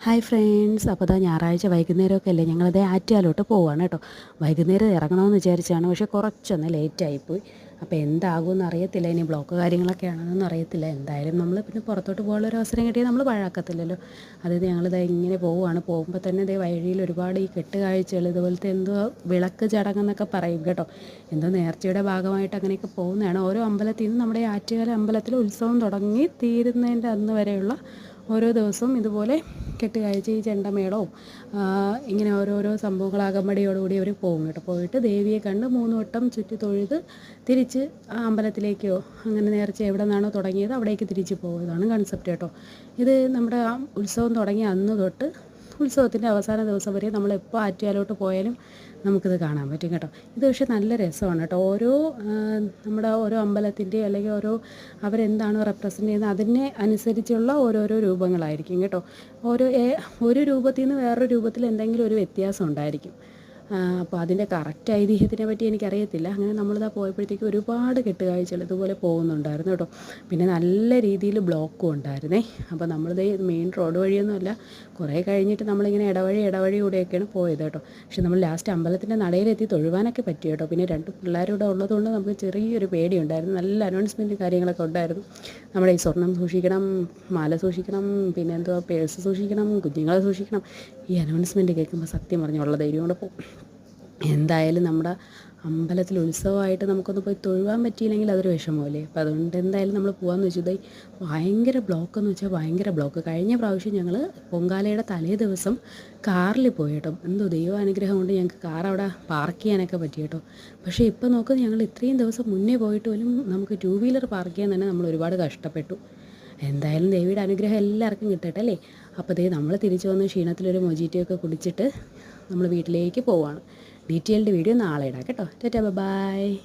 Hi friends, അപ്പോൾ ദാ ഞായറാഴ്ച വൈകുന്നേരമൊക്കെ അല്ലേ, ഞങ്ങളതേ ആറ്റുകാലോട്ട് പോവുകയാണ് കേട്ടോ. വൈകുന്നേരം ഇറങ്ങണമെന്ന് വിചാരിച്ചാണ്, പക്ഷേ കുറച്ചൊന്ന് ലേറ്റായിപ്പോയി. അപ്പോൾ എന്താകുമെന്ന് അറിയത്തില്ല, ഇനി ബ്ലോക്ക് കാര്യങ്ങളൊക്കെ ആണെന്നൊന്നും അറിയത്തില്ല. എന്തായാലും നമ്മൾ പിന്നെ പുറത്തോട്ട് പോകാനുള്ളൊരു അവസരം കിട്ടിയാൽ നമ്മൾ പാഴാക്കത്തില്ലല്ലോ. അതായത് ഞങ്ങളിതാ ഇങ്ങനെ പോവുകയാണ്. പോകുമ്പോൾ തന്നെ ഇതേ വഴിയിൽ ഒരുപാട് ഈ കെട്ടുകാഴ്ചകൾ, ഇതുപോലത്തെ എന്തോ വിളക്ക് ചടങ്ങെന്നൊക്കെ പറയും കേട്ടോ. എന്തോ നേർച്ചയുടെ ഭാഗമായിട്ട് അങ്ങനെയൊക്കെ പോകുന്നതാണ്. ഓരോ അമ്പലത്തിൽ നിന്ന് നമ്മുടെ ഈ ആറ്റുകാല അമ്പലത്തിൽ ഉത്സവം തുടങ്ങി തീരുന്നതിൻ്റെ അന്ന് വരെയുള്ള ഓരോ ദിവസവും ഇതുപോലെ കെട്ടുകാഴ്ച, ഈ ചെണ്ടമേളവും ഇങ്ങനെ ഓരോരോ സംഭവങ്ങൾ അകമ്പടിയോടുകൂടി അവർ പോകും കേട്ടോ. പോയിട്ട് ദേവിയെ കണ്ട് 3 വട്ടം ചുറ്റി തൊഴുത് തിരിച്ച് ആ അമ്പലത്തിലേക്കോ അങ്ങനെ നേർച്ച എവിടെ നിന്നാണോ തുടങ്ങിയത് അവിടേക്ക് തിരിച്ച് പോകുന്നതാണ് കൺസെപ്റ്റ് കേട്ടോ. ഇത് നമ്മുടെ ആ ഉത്സവം തുടങ്ങിയ അന്ന് തൊട്ട് ഉത്സവത്തിൻ്റെ അവസാന ദിവസം വരെ നമ്മളെപ്പോൾ ആറ്റുകാലോട്ട് പോയാലും നമുക്കിത് കാണാൻ പറ്റും കേട്ടോ. ഇത് പക്ഷേ നല്ല രസമാണ് കേട്ടോ. ഓരോ നമ്മുടെ ഓരോ അമ്പലത്തിൻ്റെയും അല്ലെങ്കിൽ ഓരോ അവരെന്താണോ റെപ്രസെൻ്റ് ചെയ്യുന്നത് അതിനെ അനുസരിച്ചുള്ള ഓരോരോ രൂപങ്ങളായിരിക്കും കേട്ടോ. ഒരു രൂപത്തിൽ നിന്ന് വേറൊരു രൂപത്തിൽ എന്തെങ്കിലും ഒരു വ്യത്യാസം ഉണ്ടായിരിക്കും. അപ്പോൾ അതിൻ്റെ കറക്റ്റ് ഐതിഹ്യത്തിനെ പറ്റി എനിക്കറിയത്തില്ല. അങ്ങനെ നമ്മളിതാ പോയപ്പോഴത്തേക്ക് ഒരുപാട് കെട്ടുകാഴ്ചകൾ ഇതുപോലെ പോകുന്നുണ്ടായിരുന്നു കേട്ടോ. പിന്നെ നല്ല രീതിയിൽ ബ്ലോക്കും ഉണ്ടായിരുന്നേ. അപ്പോൾ നമ്മളിത് മെയിൻ റോഡ് വഴിയൊന്നുമല്ല, കുറേ കഴിഞ്ഞിട്ട് നമ്മളിങ്ങനെ ഇടവഴി കൂടെയൊക്കെയാണ് പോയത് കേട്ടോ. പക്ഷെ നമ്മൾ ലാസ്റ്റ് അമ്പലത്തിൻ്റെ നടയിലെത്തി തൊഴുവാനൊക്കെ പറ്റി കേട്ടോ. പിന്നെ 2 പിള്ളേരൂടെ ഉള്ളതുകൊണ്ട് നമുക്ക് ചെറിയൊരു പേടിയുണ്ടായിരുന്നു. നല്ല അനൗൺസ്മെൻറ്റും കാര്യങ്ങളൊക്കെ ഉണ്ടായിരുന്നു. നമ്മുടെ ഈ സ്വർണം സൂക്ഷിക്കണം, മാല സൂക്ഷിക്കണം, പിന്നെ എന്തുവാ പേഴ്സ് സൂക്ഷിക്കണം, കുഞ്ഞുങ്ങളെ സൂക്ഷിക്കണം. ഈ അനൗൺസ്മെൻറ്റ് കേൾക്കുമ്പോൾ സത്യം പറഞ്ഞുള്ള ധൈര്യം കൊണ്ട് പോകും. എന്തായാലും നമ്മുടെ അമ്പലത്തിൽ ഉത്സവമായിട്ട് നമുക്കൊന്ന് പോയി തൊഴുവാൻ പറ്റിയില്ലെങ്കിൽ അതൊരു വിഷമമല്ലേ. അപ്പോൾ അതുകൊണ്ട് എന്തായാലും നമ്മൾ പോകാമെന്ന് വെച്ചു. ഇതായി ഭയങ്കര ബ്ലോക്കെന്ന് വെച്ചാൽ ഭയങ്കര ബ്ലോക്ക്. കഴിഞ്ഞ പ്രാവശ്യം ഞങ്ങൾ പൊങ്കാലയുടെ തലേ ദിവസം കാറിൽ പോയി കേട്ടോ. എന്തോ ദൈവാനുഗ്രഹം കൊണ്ട് ഞങ്ങൾക്ക് കാർ അവിടെ പാർക്ക് ചെയ്യാനൊക്കെ പറ്റി കേട്ടോ. പക്ഷേ ഇപ്പോൾ നോക്കുന്നത് ഞങ്ങൾ ഇത്രയും ദിവസം മുന്നേ പോയിട്ട് പോലും നമുക്ക് 2 വീലർ പാർക്ക് ചെയ്യാൻ തന്നെ നമ്മൾ ഒരുപാട് കഷ്ടപ്പെട്ടു. എന്തായാലും ദേവിയുടെ അനുഗ്രഹം എല്ലാവർക്കും കിട്ടട്ടെ അല്ലേ. അപ്പോൾ ദേ നമ്മൾ തിരിച്ചു വന്ന് ക്ഷീണത്തിലൊരു മൊജിറ്റൊക്കെ കുടിച്ചിട്ട് നമ്മൾ വീട്ടിലേക്ക് പോവുകയാണ്. ഡീറ്റെയിൽഡ് വീഡിയോ നാളെ ഇടാം കേട്ടോ. Tata bye.